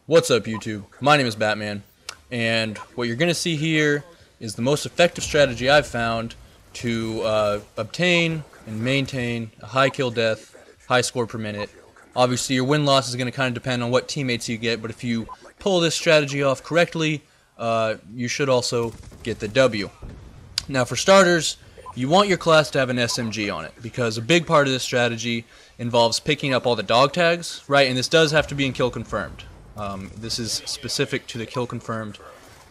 What's up, YouTube? My name is Batman, and what you're going to see here is the most effective strategy I've found to obtain and maintain a high kill death, high score per minute. Obviously, your win-loss is going to kind of depend on what teammates you get, but if you pull this strategy off correctly, you should also get the W. Now, for starters, you want your class to have an SMG on it, because a big part of this strategy involves picking up all the dog tags, right? And this does have to be in kill confirmed. This is specific to the kill confirmed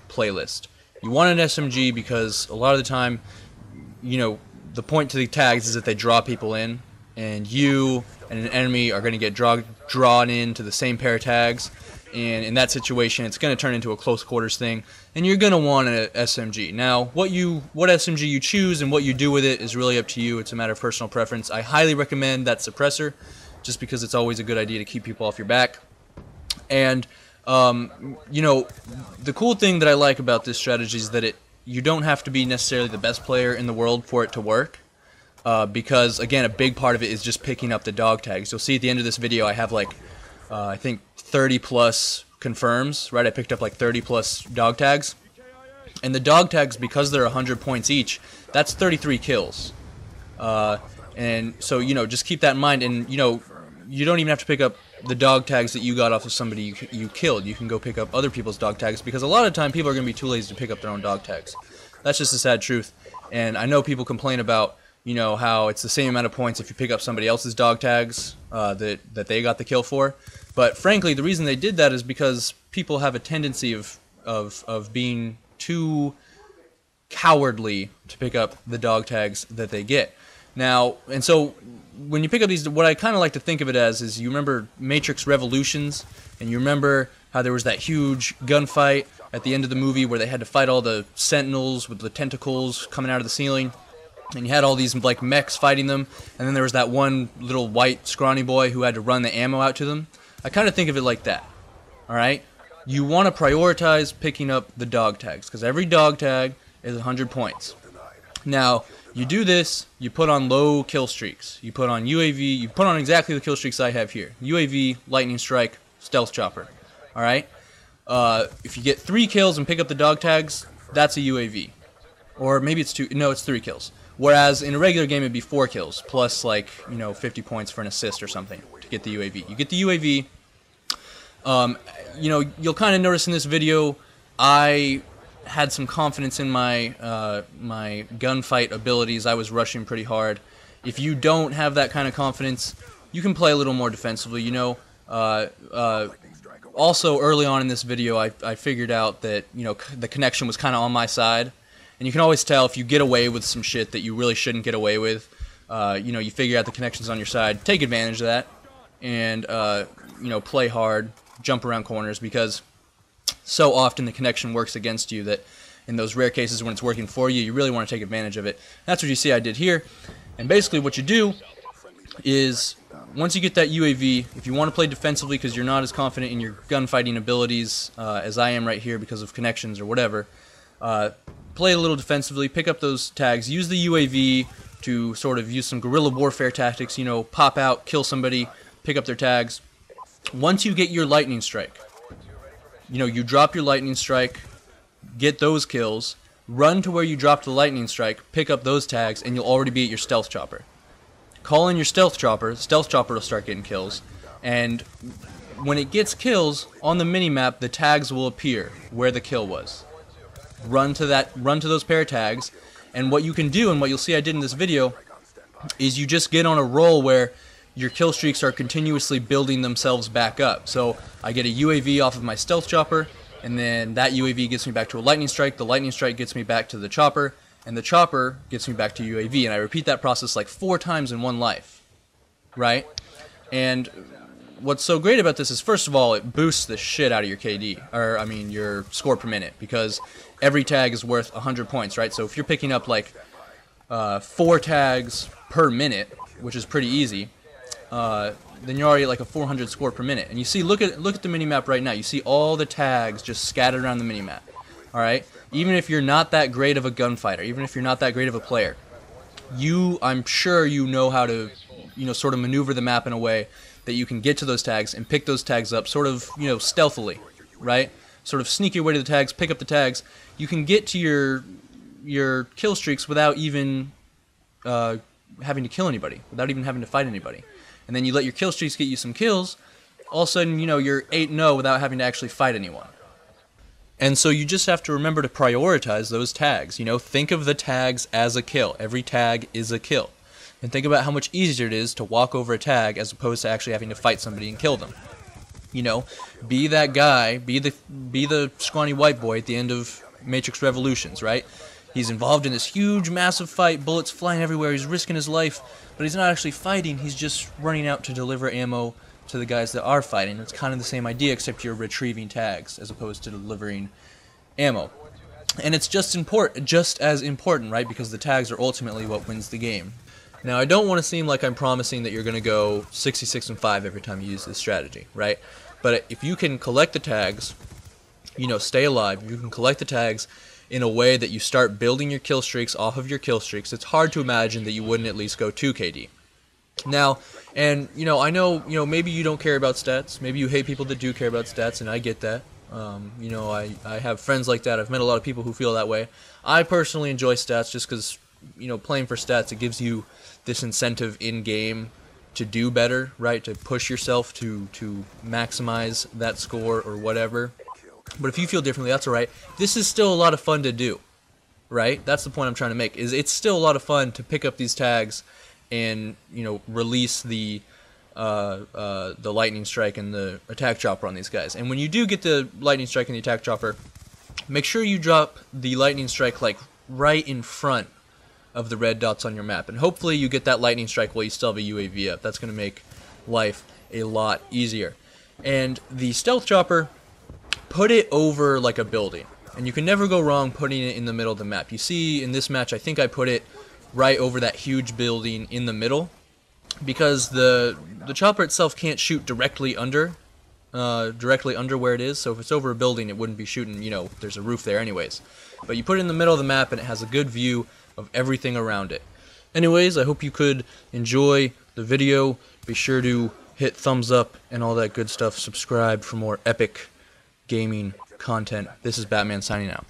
playlist. You want an SMG because a lot of the time, you know, the point to the tags is that they draw people in, and you and an enemy are going to get drawn into the same pair of tags, and in that situation it's going to turn into a close quarters thing, and you're going to want an SMG. Now, what SMG you choose and what you do with it is really up to you. It's a matter of personal preference. I highly recommend that suppressor, just because it's always a good idea to keep people off your back. And you know, the cool thing that I like about this strategy is that you don't have to be necessarily the best player in the world for it to work, because again, a big part of it is just picking up the dog tags. You'll see at the end of this video I have like I think 30 plus confirms, right? I picked up like 30 plus dog tags, and the dog tags, because they're 100 points each, that's 33 kills. And so, you know, just keep that in mind. And you know, you don't even have to pick up the dog tags that you got off of somebody you killed. You can go pick up other people's dog tags, because a lot of the time people are going to be too lazy to pick up their own dog tags. That's just the sad truth. And I know people complain about, you know, how it's the same amount of points if you pick up somebody else's dog tags that they got the kill for. But frankly, the reason they did that is because people have a tendency of being too cowardly to pick up the dog tags that they get. Now, and so when you pick up these, what I kind of like to think of it as is, you remember Matrix Revolutions, and you remember how there was that huge gunfight at the end of the movie where they had to fight all the sentinels with the tentacles coming out of the ceiling, and you had all these like mechs fighting them, and then there was that one little white scrawny boy who had to run the ammo out to them. I kind of think of it like that. Alright? You want to prioritize picking up the dog tags, because every dog tag is 100 points. Now, you do this, you put on low kill streaks. You put on UAV, you put on exactly the kill streaks I have here. UAV, lightning strike, stealth chopper. Alright? If you get 3 kills and pick up the dog tags, that's a UAV. Or maybe it's 2, no, it's 3 kills. Whereas in a regular game it'd be 4 kills, plus like, you know, 50 points for an assist or something to get the UAV. You get the UAV, you know, you'll kind of notice in this video, I had some confidence in my my gunfight abilities. I was rushing pretty hard. If you don't have that kind of confidence, you can play a little more defensively. You know, also early on in this video, I figured out that, you know, the connection was kind of on my side, and you can always tell if you get away with some shit that you really shouldn't get away with. You know, you figure out the connection's on your side, take advantage of that, and you know, play hard, jump around corners, because so often the connection works against you that in those rare cases when it's working for you, you really want to take advantage of it. That's what you see I did here. And basically what you do is, once you get that UAV, if you want to play defensively because you're not as confident in your gunfighting abilities as I am right here because of connections or whatever, play a little defensively, pick up those tags, use the UAV to sort of use some guerrilla warfare tactics, you know, pop out, kill somebody, pick up their tags. Once you get your lightning strike, you know, you drop your lightning strike, get those kills, run to where you dropped the lightning strike, pick up those tags, and you'll already be at your stealth chopper. Call in your stealth chopper will start getting kills, and when it gets kills, on the minimap, the tags will appear where the kill was. Run to those pair of tags, and what you can do, and what you'll see I did in this video, is you just get on a roll where your kill streaks are continuously building themselves back up. So I get a UAV off of my stealth chopper, and then that UAV gets me back to a lightning strike, the lightning strike gets me back to the chopper, and the chopper gets me back to UAV, and I repeat that process like 4 times in one life, right? And what's so great about this is, first of all, it boosts the shit out of your KD, or I mean your score per minute, because every tag is worth 100 points, right? So if you're picking up like 4 tags per minute, which is pretty easy, then you're already at like a 400 score per minute. And you see, look at the minimap right now. You see all the tags just scattered around the minimap. All right? Even if you're not that great of a gunfighter, even if you're not that great of a player, I'm sure you know how to, you know, sort of maneuver the map in a way that you can get to those tags and pick those tags up sort of, stealthily, right? Sort of sneak your way to the tags, pick up the tags. You can get to your kill streaks without even having to kill anybody, without even having to fight anybody. And then you let your kill streaks get you some kills. All of a sudden, you're 8-0 without having to actually fight anyone. And so you just have to remember to prioritize those tags. Think of the tags as a kill. Every tag is a kill. And think about how much easier it is to walk over a tag as opposed to actually having to fight somebody and kill them. Be that guy, be the scrawny white boy at the end of Matrix Revolutions, right? He's involved in this huge, massive fight, bullets flying everywhere, he's risking his life, but he's not actually fighting, he's just running out to deliver ammo to the guys that are fighting. It's kind of the same idea, except you're retrieving tags as opposed to delivering ammo. And it's just as important, right? Because the tags are ultimately what wins the game. Now, I don't want to seem like I'm promising that you're going to go 66-5 every time you use this strategy, right? But if you can collect the tags, stay alive, if you can collect the tags in a way that you start building your kill streaks off of your kill streaks, it's hard to imagine that you wouldn't at least go 2 KD. Now, and I know, maybe you don't care about stats, maybe you hate people that do care about stats, and I get that. I have friends like that. I've met a lot of people who feel that way. I personally enjoy stats just because, playing for stats, it gives you this incentive in game to do better, right? To push yourself to maximize that score or whatever. But if you feel differently, that's alright. This is still a lot of fun to do, right? That's the point I'm trying to make. Is it's still a lot of fun to pick up these tags and release the lightning strike and the attack chopper on these guys. And when you do get the lightning strike and the attack chopper, make sure you drop the lightning strike like right in front of the red dots on your map. And hopefully you get that lightning strike while you still have a UAV up. That's going to make life a lot easier. And the stealth chopper, put it over like a building. And you can never go wrong putting it in the middle of the map. You see in this match, I think I put it right over that huge building in the middle, because the chopper itself can't shoot directly under where it is. So if it's over a building, it wouldn't be shooting, there's a roof there anyways. But you put it in the middle of the map and it has a good view of everything around it. Anyways, I hope you could enjoy the video. Be sure to hit thumbs up and all that good stuff. Subscribe for more epic gaming content. This is Batman signing out.